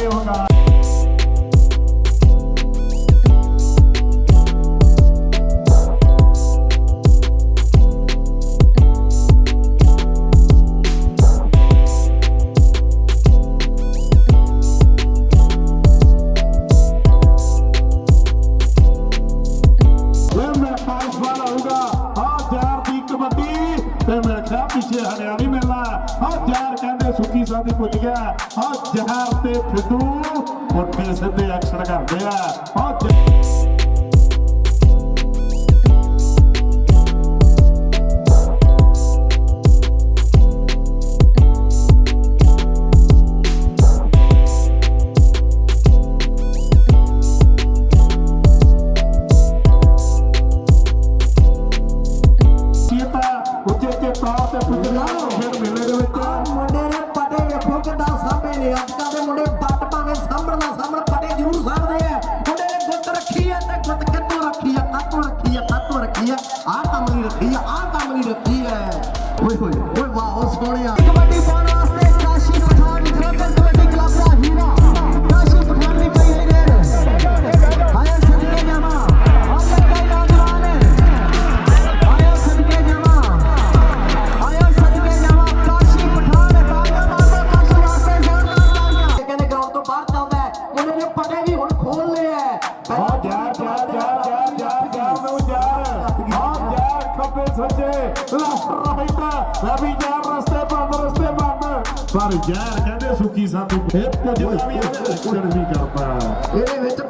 ਹੋਗਾ ਪਿੱਛੇ ਹਰਿਆ ਨਹੀਂ ਮਿਲਣਾ ਜ਼ਹਿਰ ਕਹਿੰਦੇ ਸੁੱਕੀ ਸਾਦੀ ਪੁੱਜ ਗਿਆ ਜ਼ਹਿਰ ਤੇ ਫਿੱਟੂ ਪੁੱਠੇ ਸਿੱਧੇ ਐਕਸ਼ਨ ਕਰਦੇ ਆ ਅੱਜ ਦੇ ਮੁੰਡੇ ਬੱਟ ਭਾਵੇਂ ਸਾਂਭਣ ਨਾ ਸਾਂਭਣ ਪਟੇ ਜ਼ਰੂਰ ਸਾਂਭਦੇ ਆ ਮੁੰਡੇ ਨੇ ਗੁੱਤ ਰੱਖੀ ਆ ਤੇ ਗੁੱਤ ਕਿੱਥੋਂ ਰੱਖੀ ਆ ਕਾਤੋਂ ਰੱਖੀ ਆ ਕਾਤੋਂ ਰੱਖੀ ਆ ਆਹ ਕੰਮ ਨਹੀਂ ਰੱਖੀ ਆ ਆਹ ਕੰਮ ਨਹੀਂ ਰੱਖੀ ਆ ਓਏ ਹੋਏ ਓਏ ਵਾਹ ਉਹ ਸੋਹਣਿਆ ਕਬੱਡੀ ਪਾਉਣ ਵਾਸਤੇ ਕਾਸ਼ੀ ਪਠਾਨ ਜਲੰਧਰ ਕਬੱਡੀ ਕਲੱਬ ਦਾ ਹੀਰਾ ਕਾਸ਼ੀ ਪਠਾਨ ਦੀ ਪਈ ਹੈ ਆਇਆ ਸਦਕੇ ਜਾਵਾ ਆਇਆ ਕਈ ਨੌਜਵਾਨ ਆਇਆ ਸਦਕੇ ਜਾਵਾ ਕਾਸ਼ੀ ਪਠਾਨ ਤਾਲੀਆਂ ਮਾਰਦਾ ਕਾਸ਼ੀ ਵਾਸਤੇ ਜ਼ੋਰਦਾਰ ਕਹਿੰਦੇ ਗਰਾਊਂਡ ਤੋਂ ਬਾਹਰ ਚੱਲਦਾ ਉਹਨੇ ਨੇ ਪਟੇ ਵੀ ਹੁਣ ਖੋਲ ਲਏ ਖੱਬੇ ਸੱਜੇ ਲੈਫਟ ਰਾਈਟ ਰਵੀ ਯਾਰ ਰਸਤੇ ਬੰਦ ਪਰ ਯਾਰ ਕਹਿੰਦੇ ਸੁੱਕੀ ਸਾਥੀ ਇਹ ਪੁੱਜਦਾ ਵੀ ਐਕਸ਼ਨ ਵੀ ਕਰਦਾ ਇਹਦੇ ਵਿੱਚ